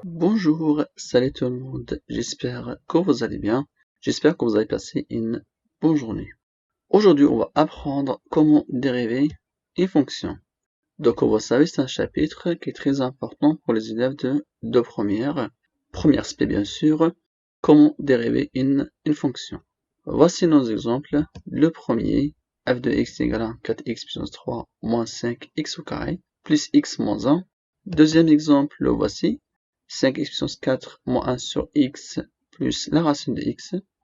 Bonjour, salut tout le monde, j'espère que vous allez bien, j'espère que vous avez passé une bonne journée. Aujourd'hui, on va apprendre comment dériver une fonction. Donc, vous savez, c'est un chapitre qui est très important pour les élèves de première. Première spé, bien sûr, comment dériver une fonction. Voici nos exemples. Le premier, f de x égale à 4x puissance 3 moins 5x au carré, plus x moins 1. Deuxième exemple, le voici. 5x puissance 4 moins 1 sur x plus la racine de x.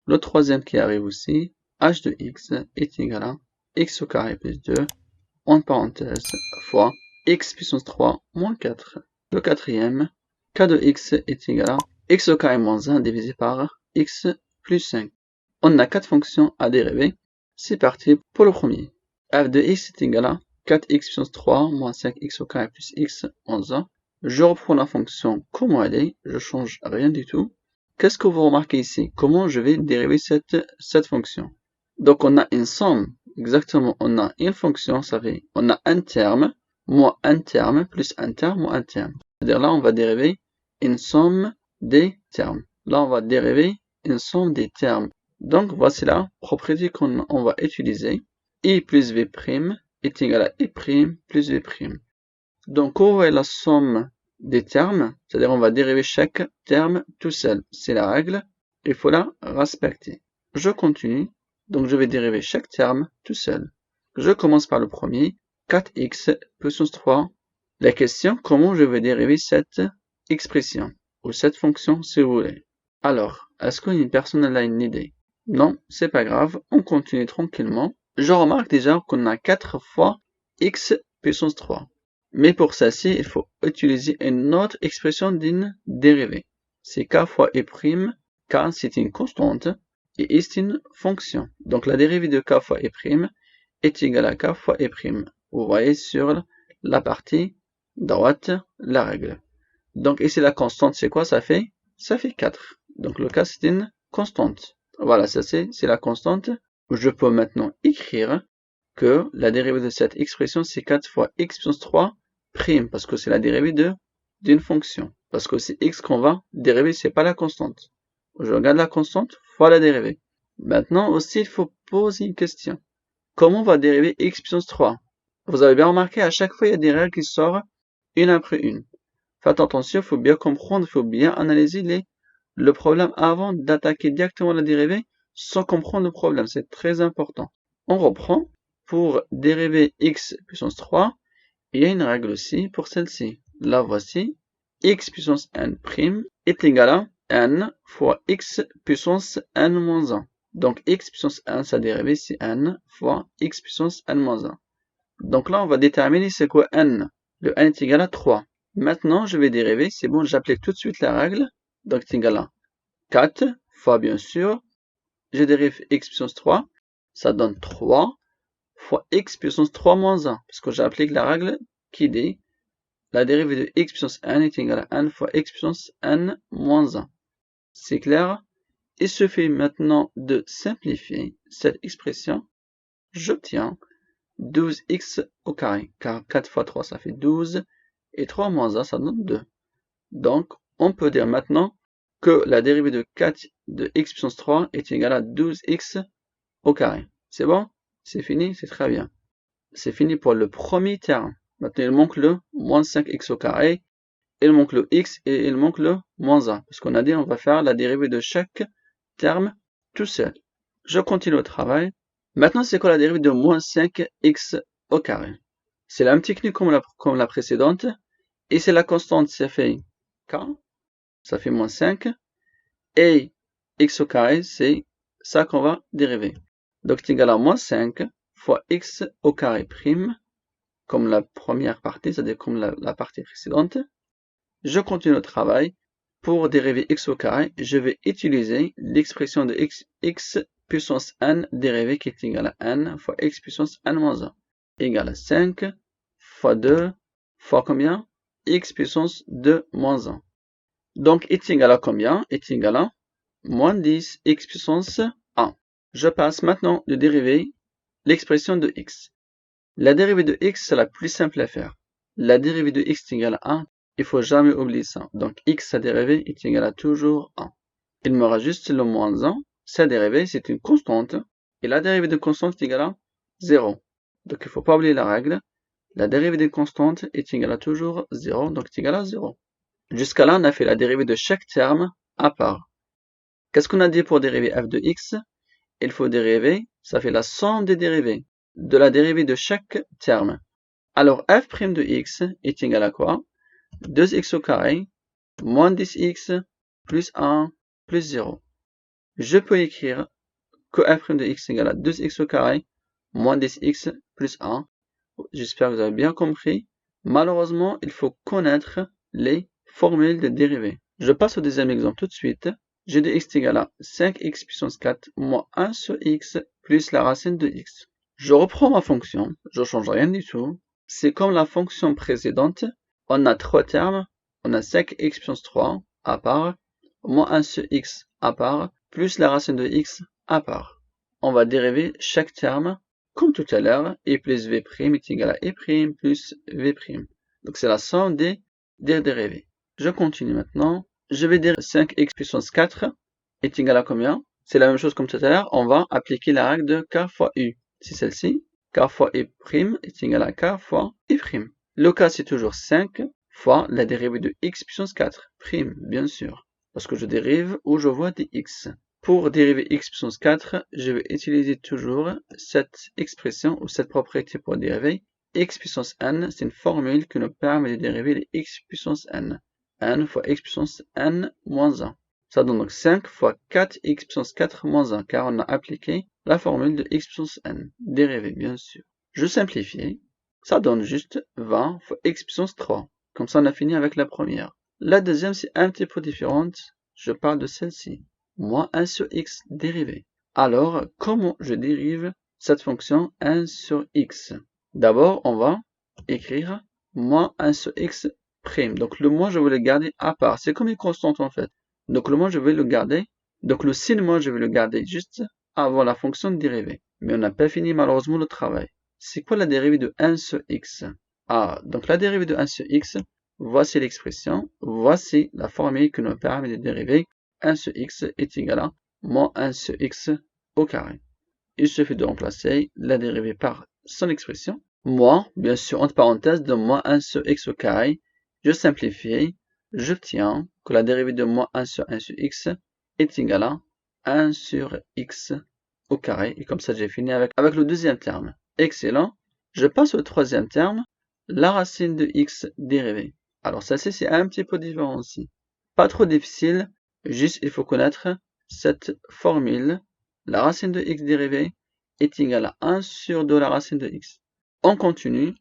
Le troisième qui arrive aussi, h de x est égal à x au carré plus 2, en parenthèse, fois x puissance 3 moins 4. Le quatrième, k de x est égal à x au carré moins 1 divisé par x plus 5. On a 4 fonctions à dériver. C'est parti pour le premier. f de x est égal à 4x puissance 3 moins 5x au carré plus x moins 1. Je reprends la fonction comme elle est, je change rien du tout. Qu'est-ce que vous remarquez ici? Comment je vais dériver cette fonction? Donc on a une somme, exactement, on a une fonction, ça fait, on a un terme, moins un terme, plus un terme, moins un terme. C'est-à-dire là, on va dériver une somme des termes. Là, on va dériver une somme des termes. Donc voici la propriété qu'on va utiliser. I plus V' est égal à I' plus V'. Donc, quand on voit la somme des termes, c'est-à-dire on va dériver chaque terme tout seul. C'est la règle, il faut la respecter. Je continue, donc je vais dériver chaque terme tout seul. Je commence par le premier, 4x puissance 3. La question, comment je vais dériver cette expression, ou cette fonction si vous voulez. Alors, est-ce qu'une personne a une idée? Non, c'est pas grave, on continue tranquillement. Je remarque déjà qu'on a 4 fois x puissance 3. Mais pour celle-ci, il faut utiliser une autre expression d'une dérivée. C'est k fois e', k c'est une constante, et i c'est une fonction. Donc la dérivée de k fois e' est égale à k fois e'. Vous voyez sur la partie droite la règle. Donc ici la constante c'est quoi? Ça fait 4. Donc le k c'est une constante. Voilà, ça c'est la constante. Je peux maintenant écrire que la dérivée de cette expression c'est 4 fois x puissance 3 prime, parce que c'est la dérivée d'une fonction. Parce que c'est x qu'on va dériver, c'est pas la constante. Je regarde la constante fois la dérivée. Maintenant aussi, il faut poser une question. Comment on va dériver x puissance 3? Vous avez bien remarqué, à chaque fois, il y a des règles qui sortent une après une. Faites attention, il faut bien comprendre, il faut bien analyser le problème avant d'attaquer directement la dérivée sans comprendre le problème. C'est très important. On reprend. Pour dériver x puissance 3, il y a une règle aussi pour celle-ci. La voici. X puissance n' est égal à n fois x puissance n moins 1. Donc x puissance n, sa dérivée, c'est n fois x puissance n moins 1. Donc là, on va déterminer c'est quoi n. Le n est égal à 3. Maintenant, je vais dériver. C'est bon, j'applique tout de suite la règle. Donc c'est égal à 4 fois, bien sûr. Je dérive x puissance 3. Ça donne 3. Fois x puissance 3 moins 1, parce que j'applique la règle qui dit la dérivée de x puissance n est égale à n fois x puissance n moins 1. C'est clair? Il suffit maintenant de simplifier cette expression. J'obtiens 12x au carré, car 4 fois 3 ça fait 12, et 3 moins 1 ça donne 2. Donc, on peut dire maintenant que la dérivée de 4 de x puissance 3 est égale à 12x au carré. C'est bon? C'est fini, c'est très bien. C'est fini pour le premier terme. Maintenant, il manque le moins 5x au carré, il manque le x et il manque le moins 1. Parce qu'on a dit on va faire la dérivée de chaque terme tout seul. Je continue le travail. Maintenant, c'est quoi la dérivée de moins 5x au carré? C'est la même technique comme la précédente. Et c'est la constante, ça fait k, ça fait moins 5. Et x au carré, c'est ça qu'on va dériver. Donc, c'est égal à moins 5 fois x au carré prime, comme la première partie, c'est-à-dire comme la partie précédente. Je continue le travail. Pour dériver x au carré, je vais utiliser l'expression de x puissance n dérivée qui est égale à n fois x puissance n moins 1 égale à 5 fois 2 fois combien? X puissance 2 moins 1. Donc, est égal à combien? Est égal à moins 10 x puissance 1. Je passe maintenant de dériver l'expression de x. La dérivée de x, c'est la plus simple à faire. La dérivée de x est égale à 1. Il faut jamais oublier ça. Donc x, sa dérivée est égale à toujours 1. Il me reste juste le moins 1. Sa dérivée, c'est une constante. Et la dérivée de constante est égale à 0. Donc il ne faut pas oublier la règle. La dérivée de constante est égale à toujours 0. Donc c'est égal à 0. Jusqu'à là, on a fait la dérivée de chaque terme à part. Qu'est-ce qu'on a dit pour dériver f de x? Il faut dériver, ça fait la somme des dérivées de la dérivée de chaque terme. Alors f' de x est égal à quoi? 2x au carré moins 10x plus 1 plus 0. Je peux écrire que f' de x est égal à 2x au carré moins 10x plus 1. J'espère que vous avez bien compris. Malheureusement, il faut connaître les formules de dérivée. Je passe au deuxième exemple tout de suite. J'ai de x égale à 5x puissance 4 moins 1 sur x plus la racine de x. Je reprends ma fonction, je ne change rien du tout. C'est comme la fonction précédente. On a trois termes. On a 5x puissance 3 à part, moins 1 sur x à part, plus la racine de x à part. On va dériver chaque terme comme tout à l'heure. E plus v' est égal à e' plus v'. Donc c'est la somme des dérivées. Je continue maintenant. Je vais dire 5x puissance 4 est égal à combien? C'est la même chose comme tout à l'heure. On va appliquer la règle de k fois u. C'est celle-ci. K fois e' est égal à k fois e'. Le k, c'est toujours 5 fois la dérivée de x puissance 4. Prime, bien sûr. Parce que je dérive où je vois des x. Pour dériver x puissance 4, je vais utiliser toujours cette expression ou cette propriété pour dériver. X puissance n, c'est une formule qui nous permet de dériver les x puissance n. N fois x puissance n moins 1. Ça donne donc 5 fois 4x puissance 4 moins 1, car on a appliqué la formule de x puissance n. Dérivée, bien sûr. Je simplifie. Ça donne juste 20 fois x puissance 3. Comme ça, on a fini avec la première. La deuxième, c'est un petit peu différente. Je parle de celle-ci. Moins 1 sur x dérivé. Alors, comment je dérive cette fonction 1 sur x? D'abord, on va écrire moins 1 sur x prime. Donc, le moins, je vais le garder à part. C'est comme une constante, en fait. Donc, le moins, je vais le garder. Donc, le signe moins, je vais le garder juste avant la fonction de dérivée. Mais on n'a pas fini, malheureusement, le travail. C'est quoi la dérivée de 1 sur x? Ah, donc la dérivée de 1 sur x, voici l'expression. Voici la formule qui nous permet de dériver 1 sur x est égal à moins 1 sur x au carré. Il suffit de remplacer la dérivée par son expression. Moins, bien sûr, entre parenthèses, de moins 1 sur x au carré. Je simplifie. J'obtiens que la dérivée de moins 1 sur x est égale à 1 sur x au carré. Et comme ça, j'ai fini avec le deuxième terme. Excellent. Je passe au troisième terme, la racine de x dérivée. Alors, celle-ci, c'est un petit peu différent aussi. Pas trop difficile. Juste, il faut connaître cette formule. La racine de x dérivée est égale à 1 sur 2 la racine de x. On continue.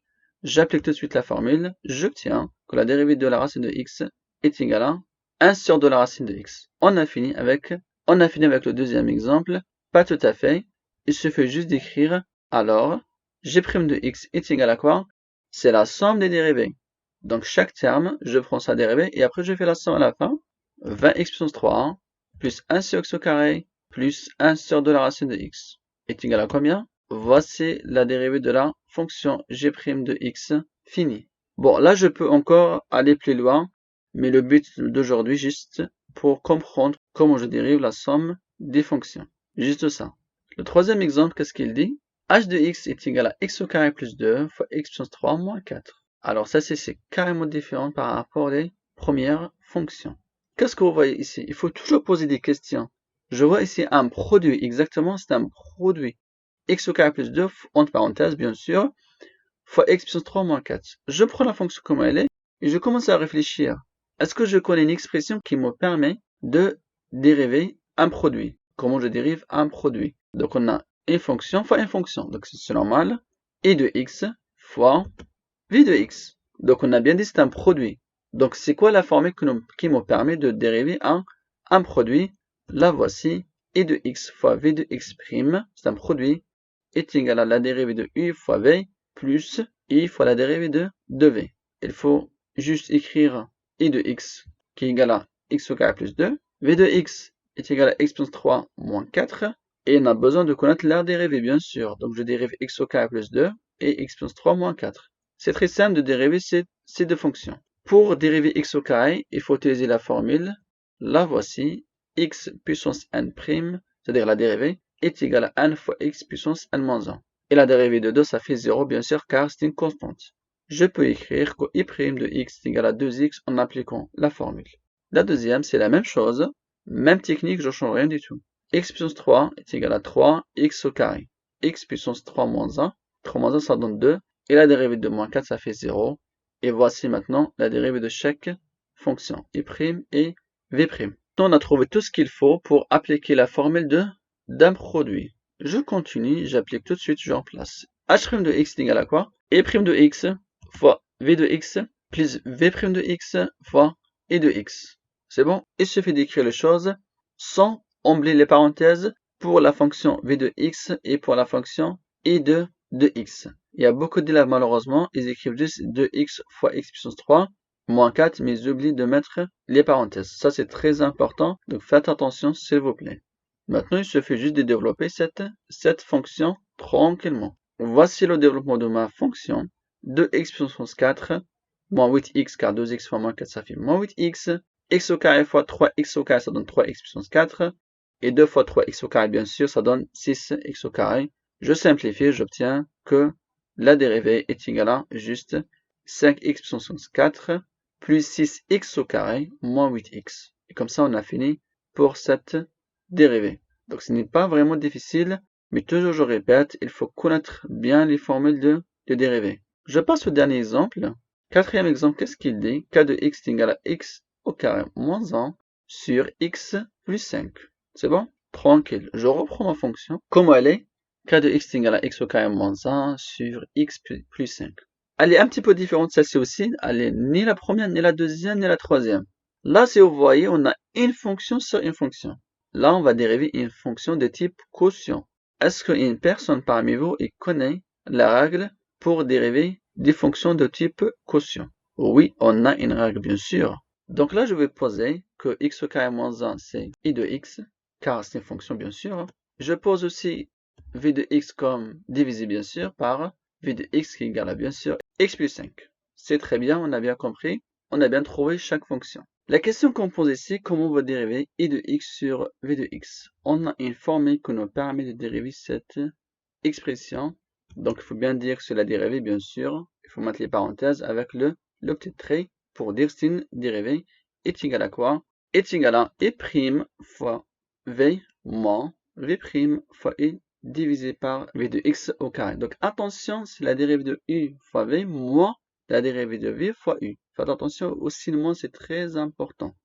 J'applique tout de suite la formule. J'obtiens que la dérivée de la racine de x est égale à 1 sur 2 la racine de x. On a fini avec le deuxième exemple. Pas tout à fait. Il suffit juste d'écrire. Alors, g' de x est égal à quoi? C'est la somme des dérivées. Donc, chaque terme, je prends sa dérivée et après, je fais la somme à la fin. 20x puissance 3 plus 1 sur x au carré plus 1 sur 2 la racine de x est égal à combien? Voici la dérivée de la fonction g' de x finie. Bon, là, je peux encore aller plus loin, mais le but d'aujourd'hui, juste pour comprendre comment je dérive la somme des fonctions. Juste ça. Le troisième exemple, qu'est-ce qu'il dit? H de x est égal à x au carré plus 2 fois x puissance 3 moins 4. Alors ça, c'est carrément différent par rapport aux premières fonctions. Qu'est-ce que vous voyez ici? Il faut toujours poser des questions. Je vois ici un produit. Exactement, c'est un produit. X au carré plus 2, entre parenthèses, bien sûr, fois x puissance 3 moins 4. Je prends la fonction comme elle est et je commence à réfléchir. Est-ce que je connais une expression qui me permet de dériver un produit? Comment je dérive un produit? Donc, on a une fonction fois une fonction. Donc, c'est normal. E de x fois v de x. Donc, on a bien dit c'est un produit. Donc, c'est quoi la formule qui me permet de dériver un produit? La voici. E de x fois v de x', c'est un produit, est égal à la dérivée de u fois v plus i fois la dérivée de v. Il faut juste écrire e de x qui est égal à x au carré plus 2. v de x est égal à x puissance 3 moins 4. Et on a besoin de connaître la dérivée, bien sûr. Donc, je dérive x au carré plus 2 et x puissance 3 moins 4. C'est très simple de dériver ces deux fonctions. Pour dériver x au carré, il faut utiliser la formule. La voici, x puissance n', c'est-à-dire la dérivée, est égale à 1 fois x puissance n moins 1. Et la dérivée de 2, ça fait 0, bien sûr, car c'est une constante. Je peux écrire que i' de x est égal à 2x en appliquant la formule. La deuxième, c'est la même chose, même technique, je ne change rien du tout. X puissance 3 est égal à 3x au carré. X puissance 3 moins 1, 3 moins 1 ça donne 2, et la dérivée de moins 4 ça fait 0. Et voici maintenant la dérivée de chaque fonction, i' et v'. On a trouvé tout ce qu'il faut pour appliquer la formule d'un produit. Je continue, j'applique tout de suite, je remplace. H' de x est égal à quoi? I' de x fois v de x plus v' de x fois i de x. C'est bon? Il suffit d'écrire les choses sans oublier les parenthèses pour la fonction v de x et pour la fonction i de x. Il y a beaucoup d'élèves malheureusement, ils écrivent juste 2x fois x puissance 3 moins 4, mais ils oublient de mettre les parenthèses. Ça c'est très important, donc faites attention s'il vous plaît. Maintenant, il suffit juste de développer cette fonction tranquillement. Voici le développement de ma fonction. 2x puissance 4 moins 8x, car 2x fois moins 4, ça fait moins 8x. X au carré fois 3x au carré, ça donne 3x puissance 4. Et 2 fois 3x au carré, bien sûr, ça donne 6x au carré. Je simplifie, j'obtiens que la dérivée est égale à juste 5x puissance 4 plus 6x au carré moins 8x. Et comme ça, on a fini pour cette dérivée. Donc ce n'est pas vraiment difficile, mais toujours je répète, il faut connaître bien les formules de dérivée. Je passe au dernier exemple. Quatrième exemple, qu'est-ce qu'il dit? K de x est égal à x au carré moins 1 sur x plus 5. C'est bon? Tranquille. Je reprends ma fonction. Comment elle est? K de x est égal à x au carré moins 1 sur x plus 5. Elle est un petit peu différente celle-ci aussi. Elle est ni la première, ni la deuxième, ni la troisième. Là, si vous voyez, on a une fonction sur une fonction. Là, on va dériver une fonction de type quotient. Est-ce qu'une personne parmi vous connaît la règle pour dériver des fonctions de type quotient? Oui, on a une règle, bien sûr. Donc là, je vais poser que x au carré moins 1, c'est i de x, car c'est une fonction, bien sûr. Je pose aussi v de x comme divisé, bien sûr, par v de x qui est égal à, bien sûr, x plus 5. C'est très bien, on a bien compris. On a bien trouvé chaque fonction. La question qu'on pose ici, comment on va dériver i de x sur v de x? On a une formule qui nous permet de dériver cette expression. Donc, il faut bien dire que c'est la dérivée, bien sûr. Il faut mettre les parenthèses avec le petit trait pour dire que c'est une dérivée. Est égal à quoi? Est égal à i' fois v moins v' fois i divisé par v de x au carré. Donc, attention, c'est la dérivée de u fois v moins la dérivée de v fois u. Faites attention au signement, c'est très important.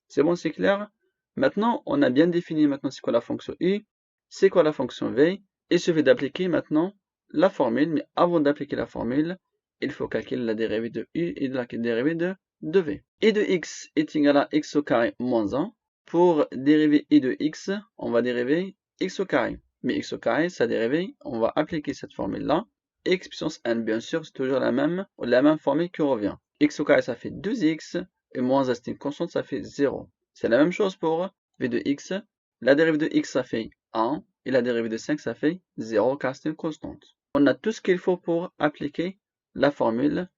C'est bon, c'est clair? Maintenant, on a bien défini maintenant c'est quoi la fonction u, c'est quoi la fonction v. Il suffit d'appliquer maintenant la formule, mais avant d'appliquer la formule, il faut calculer la dérivée de u et la dérivée de v. I de x est égal à x au carré moins 1. Pour dériver i de x, on va dériver x au carré. Mais x au carré, sa dérivée, on va appliquer cette formule-là. X puissance n, bien sûr, c'est toujours la même formule qui revient. X au carré, ça fait 2x, et moins 1, c'est une constante, ça fait 0. C'est la même chose pour v de x. La dérivée de x, ça fait 1, et la dérivée de 5, ça fait 0, car c'est une constante. On a tout ce qu'il faut pour appliquer la formule.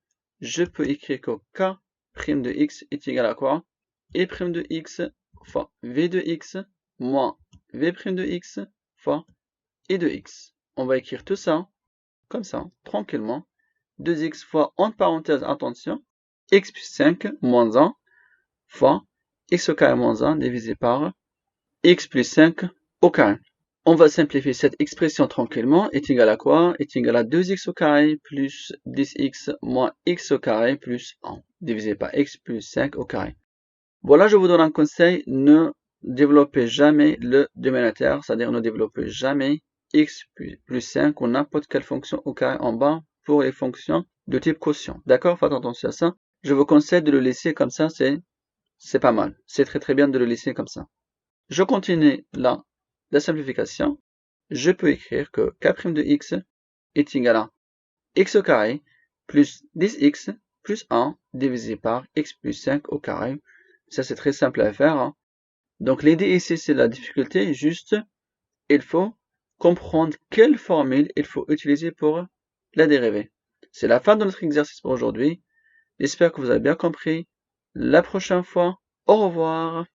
Je peux écrire que k' de x est égal à quoi? I' de x fois v de x moins v' de x fois i de x. On va écrire tout ça comme ça, tranquillement. 2x fois, entre parenthèses, attention, x plus 5 moins 1 fois x au carré moins 1 divisé par x plus 5 au carré. On va simplifier cette expression tranquillement. Est égal à quoi? Est égal à 2x au carré plus 10x moins x au carré plus 1 divisé par x plus 5 au carré. Voilà, je vous donne un conseil. Ne développez jamais le dénominateur, c'est-à-dire ne développez jamais x plus 5 ou n'importe quelle fonction au carré en bas pour les fonctions de type quotient. D'accord? Faites attention à ça. Je vous conseille de le laisser comme ça, c'est pas mal. C'est très bien de le laisser comme ça. Je continue là la simplification. Je peux écrire que k' de x est égal à x au carré plus 10x plus 1 divisé par x plus 5 au carré. Ça, c'est très simple à faire. Hein. Donc, l'idée ici, c'est la difficulté. Juste, il faut comprendre quelle formule il faut utiliser pour la dérivée. C'est la fin de notre exercice pour aujourd'hui. J'espère que vous avez bien compris. La prochaine fois, au revoir.